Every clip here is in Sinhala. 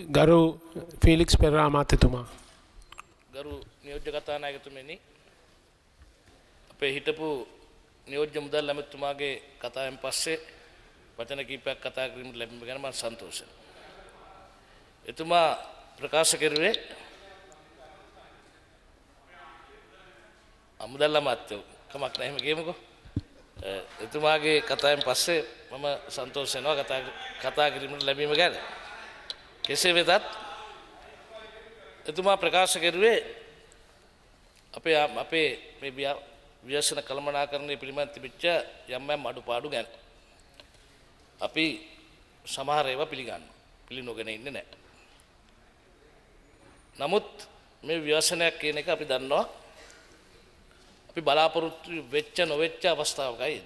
ගරු ෆිලික්ස් පෙරේරා අමාත්‍යතුමා. ගරු නියෝජ්‍ය කතානායකතුමනි, අපේ හිටපු නියෝජ්‍ය මුදල් ඇමතිතුමාගේ කතාවෙන් පස්සේ වචන කිහිපයක් කතා කිරීමට ලැබීම ගැන මම සන්තෝෂයි. එතුමා ප්‍රකාශ කරුවේ මුදල් අමාත්‍යෝ කමක් නැහැ එහෙම කියමුකෝ. එතුමාගේ කතාවෙන් පස්සේ මම සන්තෝෂ වෙනවා කතා කිරීමට ලැබීම ගැන. කෙසේ වෙතත් එතුමා ප්‍රකාශ කරුවේ අපේ මේ ව්‍යසන කළමනාකරණය පිළිබඳ තිබිච්ච යම් අඩුපාඩු ගැන අපි සමහර ඒවා පිළිනොගෙන ඉන්නේ නැහැ. නමුත් මේ ව්‍යසනයක් කියන එක අපි දන්නවා අපි බලාපොරොත්තු වෙච්ච නොවෙච්ච අවස්ථාවකයි.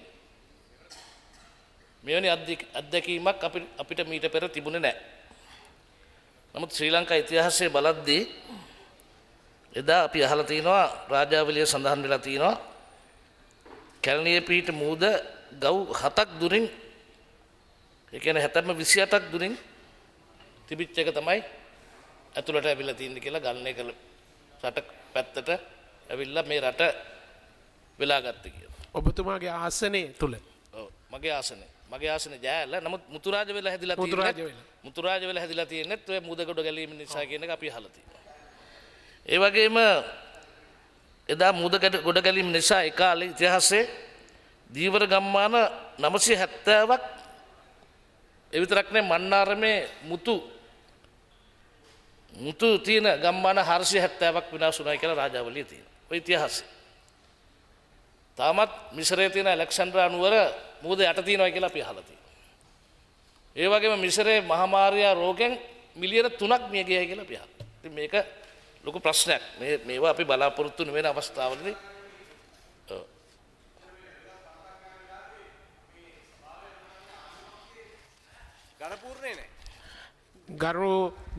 මෙවැනි අත්දැකීමක් අපිට මීට පෙර තිබුණේ නැහැ. නමුත් ශ්‍රී ලංකා ඉතිහාසයේ බලද්දී එදා අපි අහලා තිනවා රාජාවලිය සඳහන් වෙලා තිනවා කැලණියේ පිහිට මූද ගව් 7ක් දුරින් ඒ කියන්නේ 28ක් දුරින් තිබිච්ච එක තමයි ඇතුළට ඇවිල්ලා තින්නේ කියලා ගණනය කළ රට පැත්තට ඇවිල්ලා මේ රට වෙලා ගත්තේ කියලා. ඔබතුමාගේ ආසනයේ තුල. ඔව් මගේ ආසනේ ජයලා නමුත් මුතුරාජ වෙලා හැදිලා තියෙන්නේ ඔය මුදගොඩ ගැලීම නිසා කියන එක අපි අහලා තියෙනවා. ඒ වගේම එදා මුදගොඩ ගැලීම නිසා ඒ කාලේ ඉතිහාසයේ දීවර ගම්මාන 970ක් ඒ විතරක් නෙවෙයි මන්නාරමේ මුතු තියෙන ගම්මාන 470ක් විනාශ වුණා කියලා රාජාවලියේ තියෙනවා. ඔය ඉතිහාසය. තාමත් මිසරයේ තියෙන ඇලෙක්සැන්ඩ්‍රා නුවර මුහුද යට තියෙනවා කියලා අපි අහලා තියෙනවා. ඒ වගේම මිසරයේ මහාමාරියා රෝගයෙන් මිලියන 3ක් මිය ගියයි කියලා අපි අහලා. ඉතින් මේක ලොකු ප්‍රශ්නයක්. මේවා අපි බලාපොරොත්තු වෙන අවස්ථාවලදී ගණපූර්ණේ නෑ.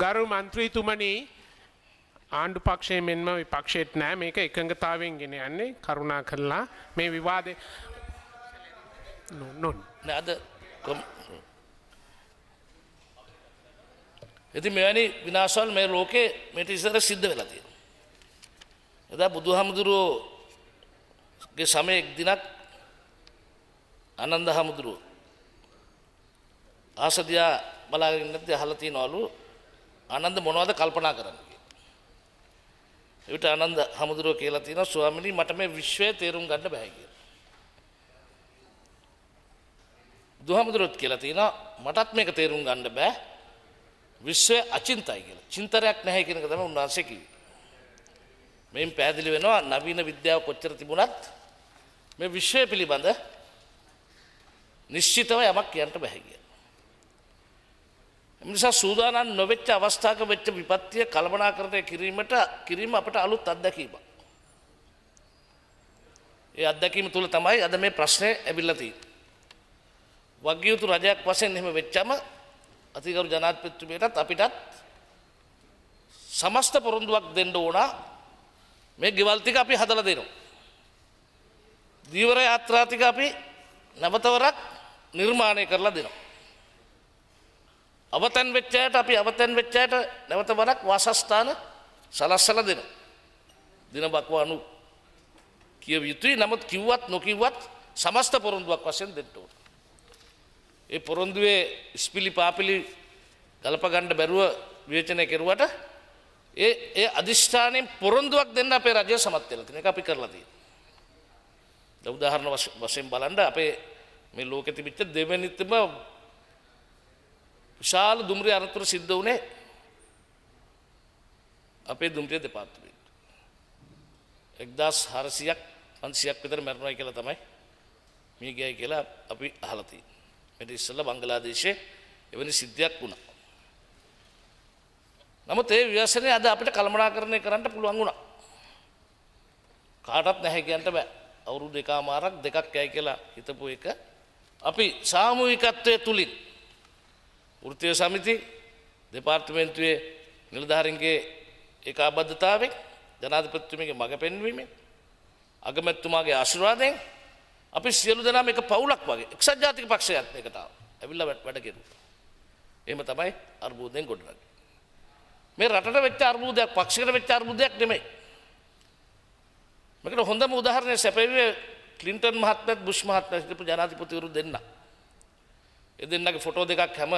ගරු මන්ත්‍රීතුමනි ආණ්ඩු පක්ෂයේ මෙන්ම විපක්ෂයට නෑ මේක එකඟතාවයෙන් ගෙන යන්නේ කරුණා කරලා මේ විවාදේ නේද ඉතින් මෙවැනි විනාශවල මේ ලෝකේ මේට ඉස්සර සිද්ධ වෙලා තියෙනවා. එදා බුදුහාමුදුරුවෝගේ සමයේ එක් දිනක් ආනන්ද හාමුදුරුවෝ ආසදියා බලාගෙන ඉඳද්දී අහලා තියනවලු ආනන්ද මොනවද කල්පනා කරන්නේ. ඒකට ආනන්ද හාමුදුරුවෝ කියලා තියෙනවා ස්වාමීනි මට මේ විශ්වය තේරුම් ගන්න බෑ කියලා. බුදුහාමුදුරුවෝත් කියලා තියෙනවා මටත් මේක තේරුම් ගන්න බෑ. විශ්වය අචින්තයි කියලා. චින්තරයක් නැහැ කියන එක තමයි උන්වහන්සේ කිව්වේ. මේන් පැහැදිලි වෙනවා නවීන විද්‍යාව කොච්චර තිබුණත් මේ විශ්වය පිළිබඳ නිශ්චිතව යමක් කියන්න බෑ කියලා. නිසා සූදානම් නොවෙච්ච අවස්ථාවක වෙච්ච විපත්තිය කළමනාකරණය කිරීම අපට අලුත් අත්දැකීමක්. ඒ අත්දැකීම තුළ තමයි අද මේ ප්‍රශ්නේ ඇවිල්ලා තියෙන්නේ. වග්ගියුතු රජයක් වශයෙන් එහෙම වෙච්චම අතිගරු ජනාධිපතිතුමියටත් අපිටත් සමස්ත පොරොන්දුවක් දෙන්න ඕන මේ ගෙවල් ටික අපි හදලා දෙනවා. දීවර යාත්‍රා ටික අපි නැවතවරක් නිර්මාණය කරලා දෙනවා. අවතන් වෙච්ච අයට අපි අවතන් වෙච්ච අයට නැවතවරක් වාසස්ථාන සලස්සලා දෙනවා. දින බක්වානු කියව යුතුයි. නමුත් කිව්වත් නොකිව්වත් සමස්ත පොරොන්දුවක් වශයෙන් දෙන්න ඕන. ඒ පොරොන්දුවේ ස්පිලි පාපිලි ගලප ගන්න බැරුව විවේචනය කෙරුවට ඒ අධිෂ්ඨානයෙන් පොරොන්දුවක් දෙන්න අපේ රජය සමත් වෙලා තියෙන එක අපි කරලා තියෙනවා. උදාහරණ වශයෙන් බලන්න අපේ මේ ලෝකෙ තිබිච්ච දෙවෙනිතම විශාල දුම්රිය අනතුර සිද්ධ වුණේ අපේ දුම්රිය දෙපාර්තමේන්තුව. 1400ක් 500ක් විතර මරණයි කියලා තමයි මේ ගියයි කියලා අපි අහලා තියෙන්නේ. මේක ඉස්සෙල්ලා බංගලාදේශයේ එවැනි සිද්ධියක් වුණා. නමුත් ඒ ව්‍යසනය අද අපිට කළමනාකරණය කරන්න පුළුවන් වුණා. කාටවත් නැහැ කියන්න බෑ. අවුරුදු දෙකමාරක් දෙකක් යයි කියලා හිතපු එක අපි සාමූහිකත්වයේ තුලින් වෘත්තීය සමිති දෙපාර්තමේන්තුවේ නිලධාරීන්ගේ ඒකාබද්ධතාවයෙන් ජනාධිපතිතුමියගේ මඟ පෙන්වීමෙන් අගමැතිතුමාගේ ආශිර්වාදයෙන් අපි සියලු දෙනාම එක පවුලක් වගේ එක්සත් ජාතික පක්ෂයත් එකට ඇවිල්ලා වැඩ කෙරුවා. එහෙම තමයි අර්බුදයෙන් ගොඩනගන්නේ. මේ රටට වෙච්ච අර්බුදයක් පක්ෂයකට වෙච්ච අර්බුදයක් නෙමෙයි. මේකට හොඳම උදාහරණය සැපෙන්නේ ක්ලින්ටන් මහත්මයාත් බුෂ් මහත්මයා හිටපු ජනාධිපතිවරු දෙන්න. ඒ දෙන්නගේ ෆොටෝ දෙකක් හැම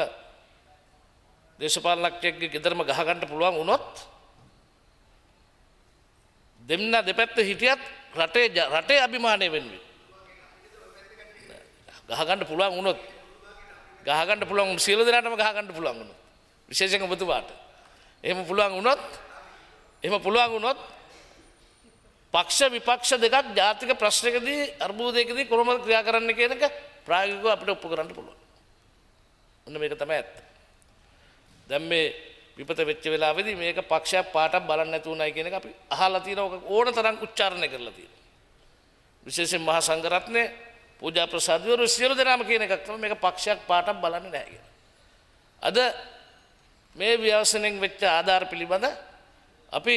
දේශපාලනඥයෙක්ගේ ගෙදරම ගහ ගන්න පුළුවන් වුණොත් දෙන්න දෙපැත්ත හිටියත් රටේ අභිමානය වෙනුවෙන් ගහ ගන්න පුළුවන් වුණොත් ගහ ගන්න පුළුවන් සියලු දෙනාටම ගහ ගන්න පුළුවන් වුණොත් විශේෂයෙන් ඔබතුමාට එහෙම පුළුවන් වුණොත් පක්ෂ විපක්ෂ දෙකක් ජාතික ප්‍රශ්නකදී අර්බුදයකදී කොහොමද ක්‍රියා කරන්න කියන එක ප්‍රායෝගිකව අපිට ඔප්පු කරන්න පුළුවන්. ඔන්න මේක තමයි ඇත්ත. දැන් මේ විපත වෙච්ච වෙලාවේදී මේක පක්ෂයක් පාටක් බලන්න නැතු උනායි කියන එක අපි අහලා තියෙනවා ඕන තරම් උච්චාරණය කරලා තියෙනවා. විශේෂයෙන් මහා සංඝරත්නය පූජා ප්‍රසාදවරු සියලු දෙනාම කියන එකක් තමයි මේක පක්ෂයක් පාටක් බලන්නේ නැහැ කියන. අද මේ ව්‍යවසනෙන් වෙච්ච ආධාර පිළිබඳ අපි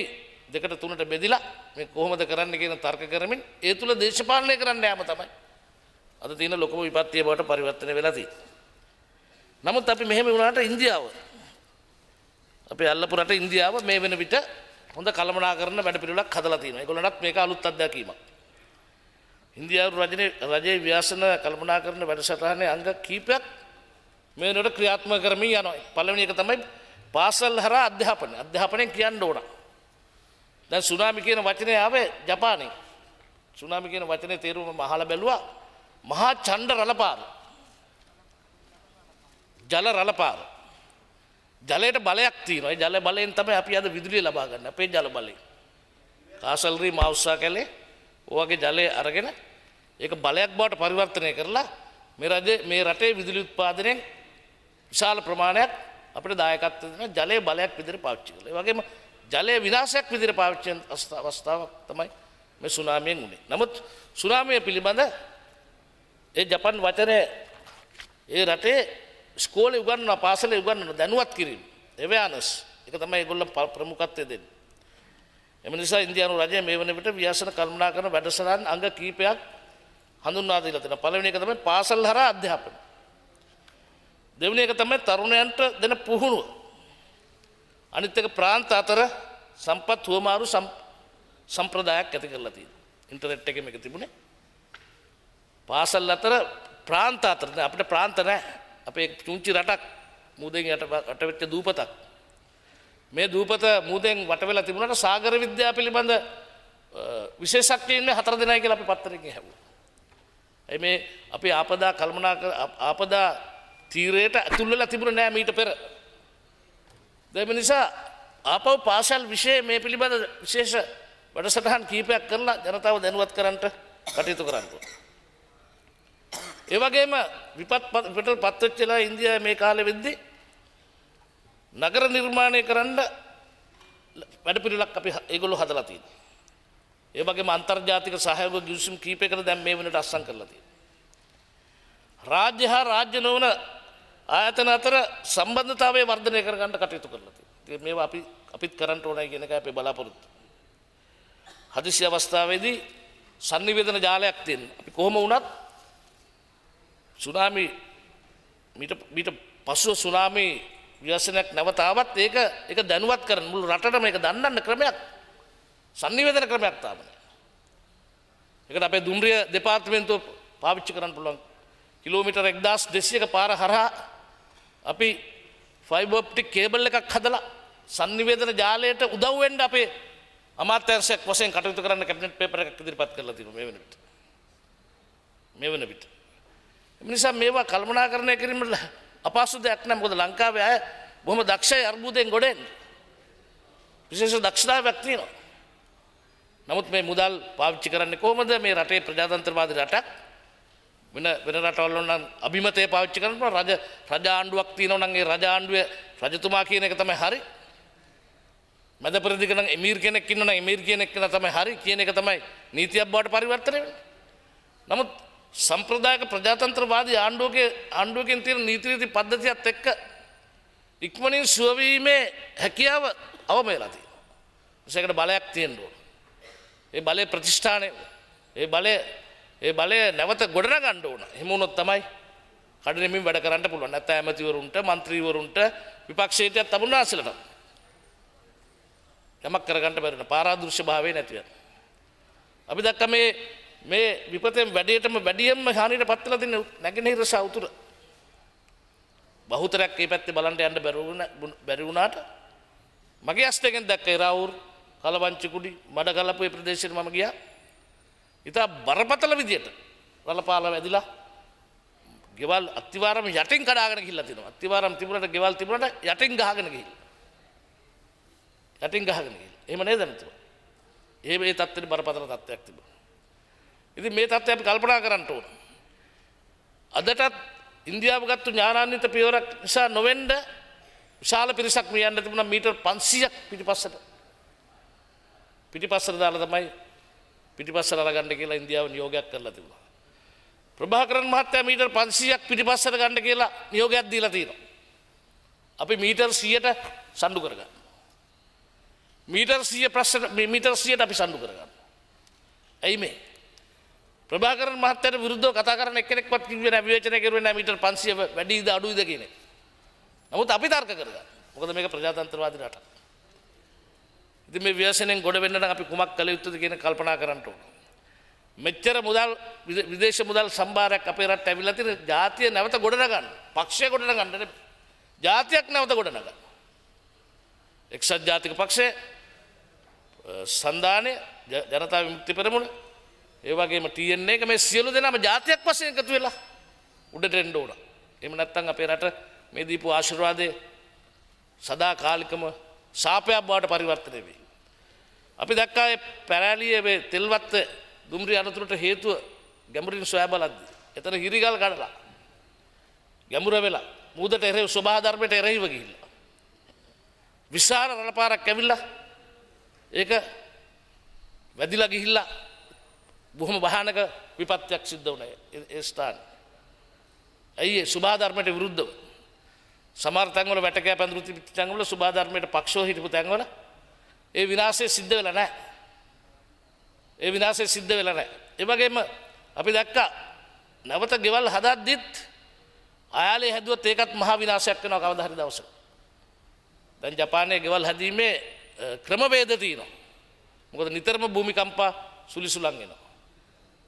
දෙකට තුනට බෙදිලා මේ කොහොමද කරන්න කියන තර්ක කරමින් ඒ තුල දේශපාලනය කරන්න යාම තමයි අද තියෙන ලොකුම විපත්තිය බවට පරිවර්තනය වෙලා තියෙන්නේ. නමුත් අපි මෙහෙම වුණාට ඉන්දියාව අපි අල්ලපු රට ඉන්දියාව මේ වෙන විට හොඳ කළමනාකරන වැඩ පිළිවෙලක් හදලා තියෙනවා. ඒගොල්ලන්ටත් මේක අලුත් අත්දැකීමක්. ඉන්දියානු රජයේ ව්‍යසන කළමනාකරන වැඩසටහනේ අංග කීපයක් මේ වෙනකොට ක්‍රියාත්මක කරමින් යනවා. පළවෙනි එක තමයි පාසල් හරහා අධ්‍යාපනයෙන් කියන්න ඕන. දැන් සුනාමි කියන වචනේ ආවේ ජපානයේ. සුනාමි කියන වචනේ තේරුම අහලා බැලුවා මහා ඡණ්ඩ රළපාර. ජල රළපාර. ජලයට බලයක් තියෙනවා. ඒ ජල බලයෙන් තමයි අපි අද විදුලිය ලබා ගන්න. අපේ ජල බලය. කාසල්රි මාවුස්සා කැලේ ඔයගේ ජලය අරගෙන ඒක බලයක් බවට පරිවර්තනය කරලා මේ රටේ විදුලි උත්පාදනයෙන් විශාල ප්‍රමාණයක් අපිට දායකත්ව දෙන ජලයේ බලයක් විදිහට පාවිච්චි කළා. ඒ වගේම ජලයේ විනාශයක් විදිහට පාවිච්චි කරන අවස්ථාවක් තමයි මේ සුනාමියෙන් උනේ. නමුත් සුනාමිය පිළිබඳ ඒ ජපන් වචනේ ඒ රටේ ස්කෝලේ උගන්වන පාසලේ උගන්වන දැනුවත් කිරීම එවෑනස් ඒක තමයි ඒගොල්ලෝ ප්‍රමුඛත්වය දෙන්නේ. එම නිසා ඉන්දියානු රජය මේ වන විට ව්‍යසන කළමනාකරන වැඩසටහන් අංග කීපයක් හඳුන්වා දීලා තියෙනවා. පළවෙනි එක තමයි පාසල් හරහා අධ්‍යාපනය. දෙවෙනි එක තමයි තරුණයන්ට දෙන පුහුණුව. අනිත් එක ප්‍රාන්ත අතර සම්පත් හුවමාරු සම්ප්‍රදායක් ඇති කරලා තියෙනවා. ඉන්ටර්නෙට් එකේ මේක තිබුණේ. පාසල් අතර ප්‍රාන්ත අතර අපිට ප්‍රාන්ත නැහැ. අපේ පුංචි රටක් මුදෙන් යට වෙච්ච දූපතක්. මේ දූපත මුදෙන් වට වෙලා තිබුණාට සාගර විද්‍යාව පිළිබඳ විශේෂඥයින් 4 දෙනයි කියලා අපි පත්තරකින් හැවුවා. මේ අපි ආපදා තීරයට ඇතුල් වෙලා තිබුණේ නැහැ මීට පෙර. ඒ නිසා ආපහු පාසල් විෂය මේ පිළිබඳ විශේෂ වැඩසටහන් කීපයක් කරලා ජනතාව දැනුවත් කරන්නට කටයුතු කරන්න ඕනේ. ඒ වගේම විපත්පත් වෙච්චලා ඉන්දියාවේ මේ කාලෙ වෙද්දී නගර නිර්මාණය කරන්න වැඩ පිළිවෙලක් අපි ඒගොල්ලෝ හදලා තියෙනවා. ඒ වගේම අන්තර්ජාතික සහයෝග ගිවිසුම් කීපයකට දැන් මේ වෙනට අත්සන් කරලා තියෙනවා. රාජ්‍ය හා රාජ්‍ය නොවන ආයතන අතර සම්බන්ධතාවය වර්ධනය කරගන්න කටයුතු කරලා තියෙනවා. මේවා අපිත් කරන්න ඕනයි කියන එකයි අපේ බලාපොරොත්තු. හදිසි අවස්ථාවේදී sannivedana ජාලයක් තියෙන. අපි කොහොම වුණත් සුනාමි මීට පසුව සුනාමි ව්‍යසනයක් නැවතාවත් ඒක දැනුවත් කරන මුළු රටටම ඒක දන්නන්න ක්‍රමයක් sannivedana ක්‍රමයක් තාමනේ. ඒකට අපේ දුම්රිය දෙපාර්තමේන්තුව පාවිච්චි කරන්න පුළුවන්. කිලෝමීටර් 1200ක පාර හරහා අපි ෆයිබර් ඔප්ටික් කේබල් එකක් හදලා sannivedana ජාලයට උදව් වෙන්න අපේ අමාත්‍යාංශයක් වශයෙන් කටයුතු කරන්න කැබිනට් පේපර් එකක් ඉදිරිපත් කරලා තියෙනවා මේ වෙන විට. ඒ නිසා මේවා කල්පනාකරණය කිරීම අපහසු දෙයක් නෑ. මොකද ලංකාවේ අය බොහොම දක්ෂයි අර්බුදයෙන් ගොඩ එන්න. විශේෂ දක්ෂතාවයක් තියෙනවා. නමුත් මේ මුදල් පාවිච්චි කරන්නේ කොහොමද? මේ රටේ ප්‍රජාතන්ත්‍රවාදී රටක් වෙන රටවල නම් අභිමතය පාවිච්චි කරනවා. රජ ආණ්ඩුවක් තියෙනවා නම් ඒ රජ ආණ්ඩුවේ රජතුමා කියන එක තමයි හරි. මැද පෙරදිග නම් එමීර් කෙනෙක් ඉන්නවා නම් එමීර් කියන එක තමයි හරි කියන එක තමයි නීතියක් බවට පරිවර්තනය වෙන්නේ. නමුත් සම්ප්‍රදායික ප්‍රජාතන්ත්‍රවාදී ආණ්ඩුවකින් තියෙන නීති රීති පද්ධතියත් එක්ක ඉක්මනින් සුවවීමේ හැකියාව අවම වෙලා තියෙනවා. ඒකට බලයක් තියෙන්න ඕන. ඒ බලයේ ප්‍රතිෂ්ඨානය ඒ බලය නැවත ගොඩනගන්න ඕන. එහෙම වුණොත් තමයි කඩනෙමින් වැඩ කරන්න පුළුවන්. නැත්නම් ඇමතිවරුන්ට, മന്ത്രിවරුන්ට, විපක්ෂයට තමුන්නාසලට යමක් කරගන්න බැරි වෙන පාරාදෘශ්‍ය භාවය නැති වෙන. අපි දැක්ක මේ විපතෙන් වැඩියෙන්ම හානියට පත් වෙලා තින්නේ නැගෙනහිර සහ උතුර. බහුතරයක් මේ පැත්තේ බලන්න යන්න බැරි වුණාට මගේ ඇස් දෙකෙන් දැක්ක ඉරාවුරු කලවංචිකුඩි මඩකලපුවේ ප්‍රදේශෙට මම ගියා. ඉතා බරපතල විදියට රළපාල වැදිලා ගෙවල් අත්තිවාරම යටින් කඩාගෙන ගිහිල්ලා තිනවා. අත්තිවාරම් තිබුණට ගෙවල් තිබුණට යටින් ගහගෙන ගිහිල්ලා. යටින් ගහගෙන ගිහිල්ලා. එහෙම නේද නේද? මේ තත්ත්වෙට බරපතල තත්ත්වයක් තිබුණා. ඉතින් මේ තත්ත්වය අපි කල්පනා කරන්න ඕන. අදටත් ඉන්දියාව ගත්තු ඥානාන්විත පියවරක් නිසා නොවෙන්න විශාල පිරිසක් මේ යන්න තිබුණා මීටර් 500ක් පිටිපස්සට දාලා තමයි පිටිපස්සට අරගන්න කියලා ඉන්දියාව නියෝගයක් කරලා තිබුණා. ප්‍රභාකරන් මහත්තයා මීටර් 500ක් පිටිපස්සට ගන්න කියලා නියෝගයක් දීලා තියෙනවා. අපි මීටර් 100ට සම්ඩු කරගන්න. මීටර් 100ට අපි සම්ඩු කරගන්න. ඇයි මේ? ප්‍රභාකරන් මහත්තයාට විරුද්ධව කතා කරන එක්කෙනෙක්වත් කිව්වේ නැහැ විවේචනය කරුවේ නැහැ මීටර් 500 වැඩිද අඩුයිද කියන එක. නමුත් අපි තර්ක කරගන්න. මොකද මේක ප්‍රජාතන්ත්‍රවාදී රටක්. ඉතින් මේ ව්‍යසනයෙන් ගොඩ වෙන්න නම් අපි කුමක් කළ යුතුද කියන කල්පනා කරන්න ඕන. මෙච්චර මුදල් විදේශ මුදල් සම්භාරයක් අපේ රටට ඇවිල්ලා තියෙන ජාතිය නැවත ගොඩනගන්න. පක්ෂය ගොඩනගන්න නෙමෙයි. ජාතියක් නැවත ගොඩනගන්න. එක්සත් ජාතික පක්ෂය සන්ධානය ජනතා විමුක්ති පෙරමුණ ඒ වගේම TNA එක මේ සියලු දෙනාම ජාතියක් වශයෙන් එකතු වෙලා උඩට එන්න ඕන. එහෙම නැත්නම් අපේ රට මේ දීපු ආශිර්වාදයේ සදාකාලිකම ශාපයක් බවට පරිවර්තනය වෙයි. අපි දැක්කා ඒ පැරාලියේ මේ තෙල්වත්ත දුම්රිය අනතුරට හේතුව ගැඹුරින් සොයා බලද්දී එතන හිරිගල් කඩලා ගැඹුර වෙලා මූදට එරෙහිව ස්වභාව ධර්මයට එරෙහිව ගිහිල්ලා විශාල රළපාරක් ඇවිල්ලා ඒක වැදිලා ගිහිල්ලා බොහොම භයානක විපත්තියක් සිද්ධ වුණා ඒ ස්ථානේ. ඇයි ස්වභාව ධර්මයට විරුද්ධව සමහර තැන්වල වැටකෑ පැඳුරු තිබිච්ච තැන්වල ස්වභාව ධර්මයට පක්ෂව හිටපු තැන්වල ඒ විනාශය සිද්ධ වෙලා නැහැ. ඒ විනාශය සිද්ධ වෙලා නැහැ. ඒ වගේම අපි දැක්කා නැවත ගෙවල් හදද්දිත් ආයාලේ හැදුවත් ඒකත් මහා විනාශයක් වෙනවා කවදා හරි දවසක. දැන් ජපානයේ ගෙවල් හැදීමේ ක්‍රමවේද තියෙනවා. මොකද නිතරම භූමිකම්පා සුලිසුලන් එනවා.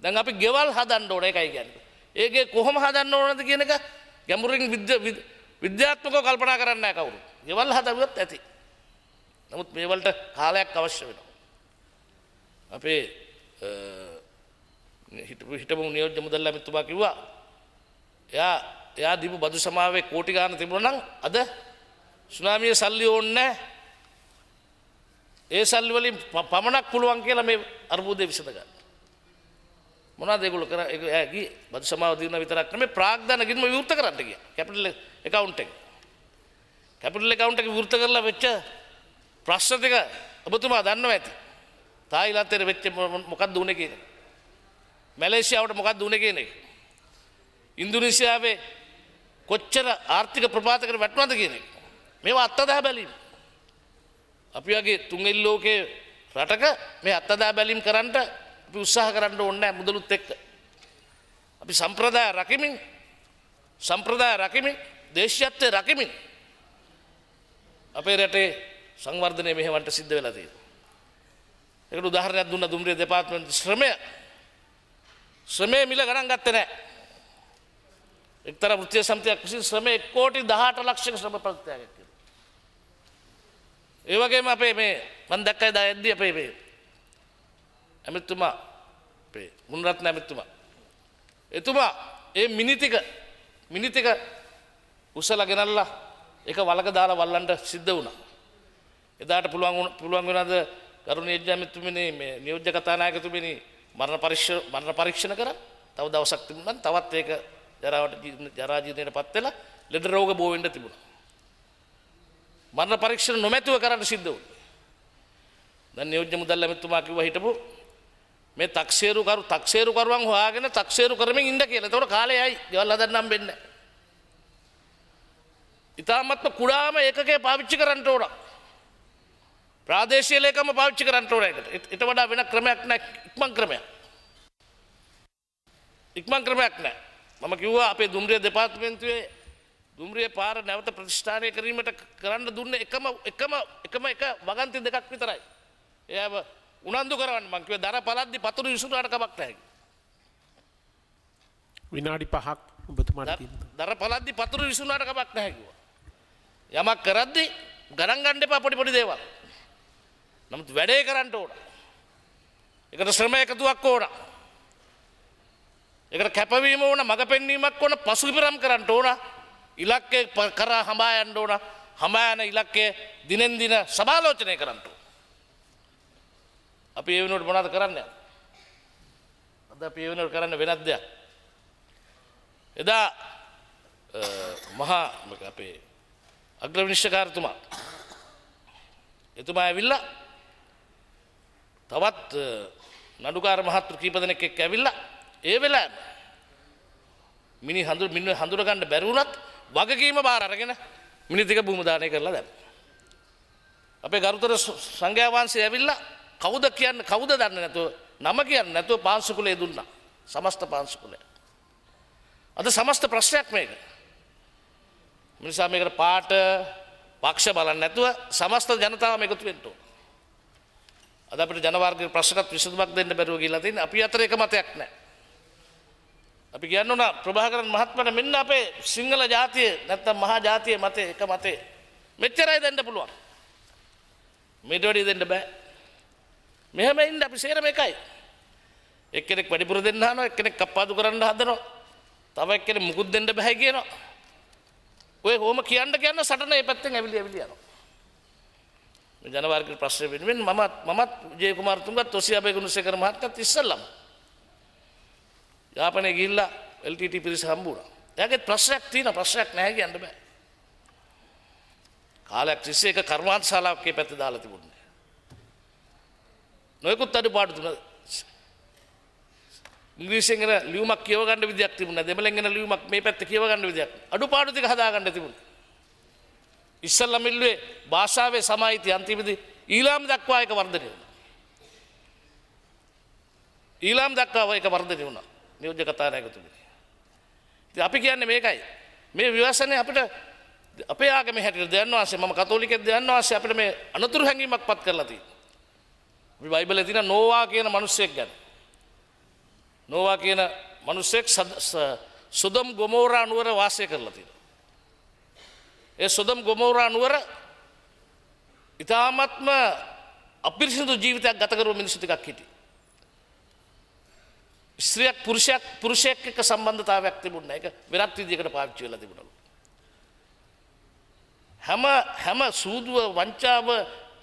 දැන් අපි ගෙවල් හදන්න ඕන එකයි කියන්නේ. ඒකේ කොහොම හදන්න ඕනද කියන එක ගැඹුරින් විද්‍යාත්මකව කල්පනා කරන්නේ නැහැ කවුරු. ගෙවල් හදවුවත් ඇති. නමුත් මේ වලට කාලයක් අවශ්‍ය වෙනවා. අපේ හිටපු නියෝජ්‍ය මුදල් ඇමතුමා කිව්වා එයා දීපු බදු සමාවේ කෝටි ගාන තිබුණා නම් අද සුනාමියේ සල්ලි ඕනේ නැහැ. ඒ සල්ලි වලින් පමණක් පුළුවන් කියලා මේ අර්බුදේ විසඳ ගන්න. මොනවද ඒගොල්ලෝ කරා ගියේ බදු සමාව දිනන විතරක් නෙමෙයි ප්‍රාග්ධන ගින්ම විවෘත කරන්න ගියා. කැපිටල් account එක. කැපිටල් account එක විවෘත කරලා වෙච්ච ප්‍රශ්න ටික ඔබතුමා දන්නවා ඇති. තායිලන්තයේ වෙච්ච මොකක්ද උනේ කියන එක. මැලේසියාවට මොකක්ද උනේ කියන එක. ඉන්දුනීසියාවේ කොච්චර ආර්ථික ප්‍රපාතයකට වැටුණාද කියන එක. මේවා අත්දැක බැලීම. අපි වගේ තුන්වෙනි ලෝකයේ රටක මේ අත්දැක බැලීම් කරන්න අපි උත්සාහ කරන්න ඕනේ නැහැ මුදලුත් එක්ක. අපි සම්ප්‍රදාය රකිමින් දේශීයත්වයේ රකිමින් අපේ රටේ සංවර්ධනය මෙහෙවන්ට සිද්ධ වෙලා තියෙනවා. ඒකට උදාහරණයක් දුන්න දුම්රිය දෙපාර්තමේන්තු ශ්‍රමය මිල ගණන් ගත්තේ නැහැ. එක්තරා වෘත්තීය සමිතියක් විසින් ශ්‍රමය 1 කෝටි 18 ලක්ෂයක ශ්‍රම ප්‍රත්‍යාගයක් කළා. ඒ වගේම අපේ මේ මම දැක්කයි දායද්දී අපේ මේ ඇමතුමා අපේ මුණරත්න ඇමතුමා එතුමා ඒ මිනිතික උසලා ගෙනල්ලා ඒක වලක දාලා වල්ලන්න සිද්ධ වුණා. එදාට පුළුවන් වුණාද කරුණීය ඇමතුමිනේ මේ නියෝජ්‍ය කතානායකතුමිනේ මරණ පරීක්ෂණ කරා. තව දවසක් තිබුණා තවත් ඒක ජරා ජීර්ණයටපත් වෙලා ලෙඩ රෝග බෝ වෙන්න තිබුණා. මරණ පරීක්ෂණ නොමැතිව කරන්න සිද්ධ වුණා. දැන් නියෝජ්‍ය මුදල් ඇමතුමා කිව්වා හිටපු මේ තක්සේරු කරුවන් හොයාගෙන තක්සේරු කරමින් ඉන්න කියලා. ඒතකොට කාලයයි ගෙවල් හදන්න හම්බෙන්නේ නැහැ. ඉතාමත්ම කුඩාම ඒකකේ පාවිච්චි කරන්න ඕන. ප්‍රාදේශීය ලේකම පාවිච්චි කරන්න ඕන ඒකට. ඊට වඩා වෙන ක්‍රමයක් නැහැ. ඉක්මන් ක්‍රමයක් නැහැ. මම කිව්වා අපේ දුම්රිය දෙපාර්තමේන්තුවේ දුම්රිය පාර නැවත ප්‍රතිෂ්ඨානය කිරීමට කරන්න දුන්න එකම එක වගන්ති දෙකක් විතරයි. එයාව උනන්දු කරවන්න මං කිව්වේ දර පළද්දි පතුරු විසුරුවාට කමක් නැහැ. විනාඩි 5ක් ඔබතුමාට තියෙනවා. දර පළද්දි පතුරු විසුරුවාට කමක් නැහැ කිව්වා. යමක් කරද්දි ගණන් ගන්න එපා පොඩි පොඩි දේවල්. නමුත් වැඩේ කරන්න ඕන. ඒකට ශ්‍රම එකතුවක් ඕන. ඒකට කැපවීම ඕන, මඟ පෙන්වීමක් ඕන, පසුබිම් කරන්න ඕන. ඉලක්කය කරා හඹා යන්න ඕන. හඹා යන ඉලක්කය දිනෙන් දින සමාලෝචනය කරන්න ඕන. අපි ඒ වෙනුවට මොනවද කරන්නේ? අද අපි ඒ වෙනුවට කරන්න වෙනත් දෙයක්. එදා මහා අපේ අග්‍ර විනිශ්චයකාරතුමා එතුමා ඇවිල්ලා තවත් නඩුකාර මහත්තුරු කීප දෙනෙක් එක්ක ඇවිල්ලා ඒ වෙලාවෙම මිනි හඳුර ගන්න බැරි වුණත් වගකීම බාර අරගෙන මිනි ටික භූම දාණය කරලා දැම්මා. අපේ ගරුතර සංඝයා වහන්සේ ඇවිල්ලා කවුද කියන්නේ කවුද දන්නේ නැතුව නම කියන්නේ නැතුව පාංශුකුලේ දුන්නා. සමස්ත පාංශුකුලය. අද සමස්ත ප්‍රශ්නයක් මේක. මිනිසා මේකට පාට පක්ෂ බලන්නේ නැතුව සමස්ත ජනතාවම එකතු වෙන්න ඕන. අද අපිට ජනවර්ගයේ ප්‍රශ්නකට විසඳුමක් දෙන්න බැරුව ගිහිල්ලා තියෙන්නේ. අපි අතර එක මතයක් නැහැ. අපි කියන්න ඕන ප්‍රභාකරන් මහත්මයාට මෙන්න අපේ සිංහල ජාතිය නැත්තම් මහා ජාතියේ මතේ එක මතේ මෙච්චරයි දෙන්න පුළුවන්. මේට වැඩි දෙන්න බෑ. මෙහෙම ඉන්න අපි සේරම එකයි. එක්කෙනෙක් වැඩිපුර දෙන්න හදනවා, එක්කෙනෙක් කප්පාදු කරන්න හදනවා. තව එක්කෙනෙක් මුකුත් දෙන්න බෑ කියනවා. ඔය කොහොම කියන්න සටන මේ පැත්තෙන් ඇවිලි යනවා. මේ ජනවර්ගයේ ප්‍රශ්න වෙනුවෙන් මමත් ජේ කුමාරතුංගත් තොසියාබේ ගුණසේකර මහත්තයත් ඉස්සල්ලාම යාපනයේ ගිහිල්ලා LTT පිරිස හම්බුණා. එයාගේ ප්‍රශ්නයක් තියෙනවා, ප්‍රශ්නයක් නැහැ කියන්න බෑ. කාලයක් තිස්සේ එක කර්මාන්ත ශාලාවක් මේ පැත්තේ දාලා තිබුණේ. නොයෙකුත් අඩුපාඩු තුන ඉංග්‍රීසියෙන් එන ලියුමක් කියව ගන්න විදියක් තිබුණා. දෙමළෙන් එන ලියුමක් මේ පැත්තේ කියව ගන්න විදියක්. අඩුපාඩු ටික හදා ගන්න තිබුණා. ඉස්සල්ලාම ඉල්ලුවේ භාෂාවේ සමාහිතය අන්තිමේදී ඊළාම් දක්වා එක වර්ධනය වුණා. ඊළාම් දක්වා එක වර්ධනය වුණා. නියෝජ්‍ය කතානායකතුමනි. ඉතින් අපි කියන්නේ මේකයි. මේ විවසනේ අපිට අපේ ආගමේ හැටියට දෙයයන් වහන්සේ මම කතෝලිකෙක් දෙයයන් වහන්සේ අපිට මේ අනතුරු හැඟීමක් පත් කරලා තියෙනවා. අපි බයිබලයේ තියෙන නෝවා කියන මිනිසෙක් ගැන. නෝවා කියන මිනිසෙක් සොදොම් ගොමෝරා නුවර වාසය කරලා තියෙනවා. ඒ සොදොම් ගොමෝරා නුවර ඉතාමත්ම අපිරිසිදු ජීවිතයක් ගත කරපු මිනිස්සු ටිකක් හිටියේ. ස්ත්‍රියක් පුරුෂයෙක් එක්ක සම්බන්ධතාවයක් තිබුණා. ඒක වෙනත් විදිහකට පාවිච්චි වෙලා තිබුණලු. හැම සූදුව වංචාව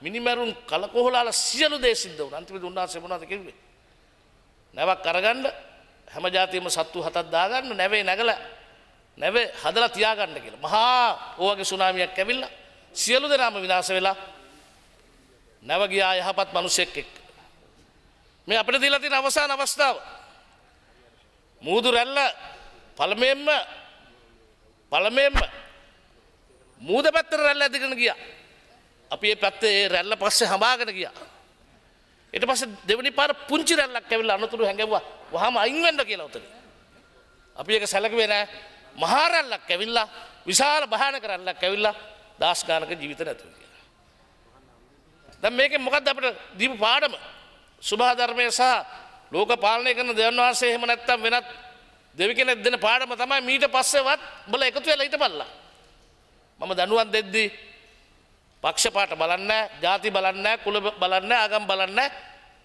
මිනිමරුන් කලකොහලාල සියලු දේ සිද්ධ වුණා. අන්තිමට උන්වහන්සේ මොනවද කිව්වේ? නැවක් අරගන්න හැම જાතියෙම සත්තු හතක් දාගන්න නැවේ නැගලා නැවේ හදලා තියාගන්න කියලා. මහා ඕවගේ සුනාමියක් ඇවිල්ලා සියලු දෙනාම විනාශ වෙලා නැව ගියා යහපත් මිනිසෙක් එක්ක. මේ අපිට දීලා තියෙන අවසාන අවස්ථාව. මූදු රැල්ල පළමෙන්ම මූද පැත්තට රැල්ල ඇදගෙන ගියා. අපි මේ පැත්තේ ඒ රැල්ල පස්සේ හඹාගෙන ගියා. ඊට පස්සේ දෙවෙනි පාර පුංචි රැල්ලක් ඇවිල්ලා අනතුරු හැංගෙවුවා. වහාම අයින් වෙන්න කියලා උතන. අපි ඒක සැලකුවේ නෑ. මහා රැල්ලක් ඇවිල්ලා විශාල භයානක රැල්ලක් ඇවිල්ලා දාස් ගානක ජීවිත නැතුව කියලා. දැන් මේකෙන් මොකද්ද අපිට දීපු පාඩම? සුභා ධර්මයේ සහ ලෝක පාලනය කරන දෙවියන් වහන්සේ එහෙම නැත්තම් වෙනත් දෙවි කෙනෙක් දෙන පාඩම තමයි මීට පස්සේවත් බල එකතු වෙලා හිටපල්ලා. මම දනුවන් දෙද්දී පක්ෂපාත බලන්නේ නැහැ, ಜಾති බලන්නේ නැහැ, කුල බලන්නේ නැහැ, ආගම් බලන්නේ නැහැ.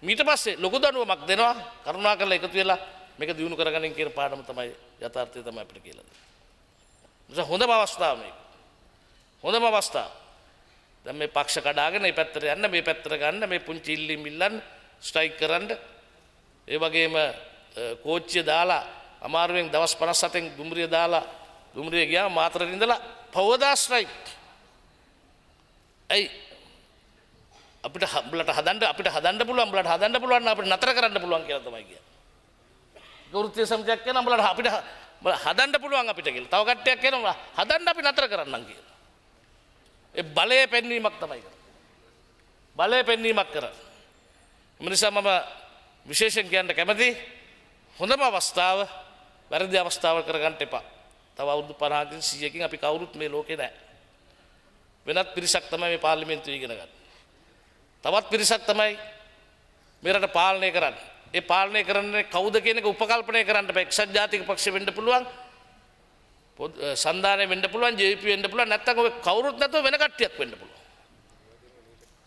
මීට පස්සේ ලොකු දනුවමක් දෙනවා. කරුණාකරලා එකතු වෙලා මේක දිනු කරගන්න කියන පාඩම තමයි යථාර්ථය තමයි අපිට කියලා දෙන්නේ. හොඳම අවස්ථාව මේක. හොඳම අවස්ථාව. දැන් මේ පක්ෂ කඩාගෙන මේ පැත්තට යන්න, මේ පැත්තට ගන්න, මේ පුංචි ඉල්ලීම් ඉල්ලන්න, ස්ට්‍රයික් කරන්න. ඒ වගේම කෝච්චිය දාලා අමාරුවෙන් දවස් 57න් දුම්රිය දාලා දුම්රිය ගියා මාතරේ ඉඳලා පවදා ස්ට්‍රයික්. ඇයි අපිට හදන්න පුළුවන් අපිට නතර කරන්න පුළුවන් කියලා තමයි කියන්නේ. ගෞරවත්‍ය සමිතියක් කියන අපිට හදන්න පුළුවන් අපිට කියලා. තව කට්ටියක් කියනවා හදන්න අපි නතර කරන්නම් කියලා. ඒ බලය පෙන්වීමක් තමයි කරන්නේ. බලය පෙන්වීමක් කරන්නේ. ඒ නිසා මම විශේෂයෙන් කියන්න කැමති හොඳම අවස්ථාව වැරදි අවස්ථාව කරගන්න එපා. තව අවුරුදු 50කින් 100කින් අපි කවුරුත් මේ ලෝකේ නැහැ. වෙනත් පිරිසක් තමයි මේ පාර්ලිමේන්තුවේ ඉගෙන ගන්න. තවත් පිරිසක් තමයි මේ රට පාලනය කරන්නේ. ඒ පාලනය කරන්නේ කවුද කියන එක උපකල්පනය කරන්න බෑ. එක්සත් ජාතික පක්ෂ වෙන්න පුළුවන්. සන්ධානය වෙන්න පුළුවන්, JP වෙන්න පුළුවන්. නැත්නම් ඔය කවුරුත් නැතුව වෙන කට්ටියක් වෙන්න පුළුවන්.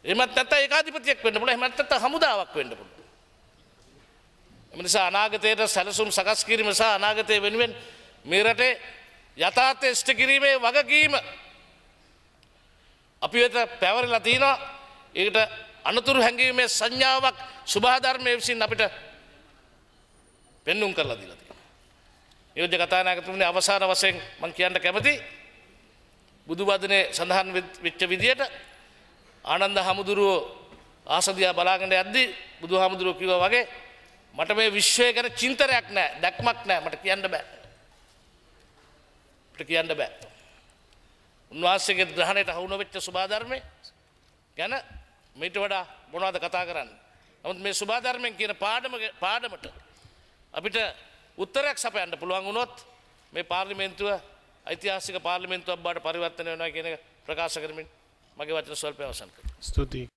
එහෙමත් නැත්නම් ඒකාධිපතියක් වෙන්න පුළුවන්. එහෙමත් නැත්නම් හමුදාවක් වෙන්න පුළුවන්. එම නිසා අනාගතයට සැලසුම් සකස් කිරීම සහ අනාගතය වෙනුවෙන් මේ රටේ යථාර්ථය ඉෂ්ට කිරීමේ වගකීම අපි වෙත පැවරලා තිනවා. ඒකට අනතුරු හැඟීමේ සංඥාවක් සුභාධර්මයේ විසින් අපිට පෙන්눔 කරලා දීලා තියෙනවා. යෝජ්‍ය කතානායකතුමනි අවසාන වශයෙන් මම කියන්න කැමති බුදු වදනේ සඳහන් වෙච්ච විදියට ආනන්ද හමුදුරුවෝ ආසදියා බලාගෙන යද්දී බුදුහාමුදුරුවෝ කිව්වා වගේ මට මේ විශ්වය ගැන චින්තනයක් නැහැ, දැක්මක් නැහැ, මට කියන්න බෑ. අපිට කියන්න බෑ. උන්වහන්සේගේ ග්‍රහණයට හවු නොවෙච්ච සුභාධර්මයේ ගැන මීට වඩා මොනවද කතා කරන්නේ? නමුත් මේ සුභාධර්මයෙන් කියන පාඩමට අපිට උත්තරයක් සපයන්න පුළුවන් වුණොත් මේ පාර්ලිමේන්තුව ඓතිහාසික පාර්ලිමේන්තුවක් බවට පරිවර්තනය වෙනවා කියන එක ප්‍රකාශ කරමින් මගේ වචන ස්වල්පය අවසන් කරනවා. ස්තුතියි.